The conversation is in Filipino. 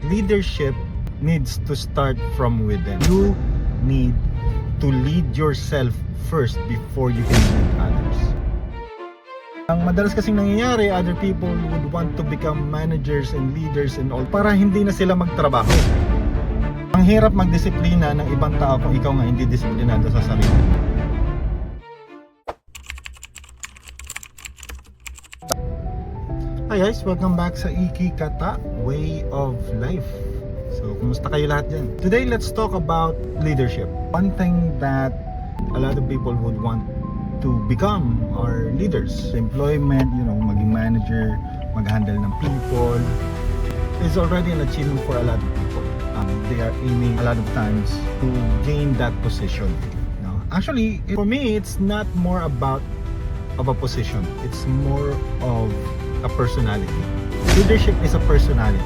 leadership needs to start from within. You need to lead yourself first before you can lead others. Ang madalas kasing nangyayari, other people would want to become managers and leaders and all para hindi na sila magtrabaho. Ang hirap magdisiplina ng ibang tao kung ikaw nga hindi disiplinado sa sarili. Hi guys, welcome back sa Ikikata Way of Life. So, kumusta kayo lahat dyan? Today, let's talk about leadership. One thing that a lot of people would want to become are leaders. Employment, maging manager, mag-handle ng people is already an achievement for a lot of people. They are aiming a lot of times to gain that position. Actually, for me, it's not more about of a position. It's more of a personality. Leadership is a personality.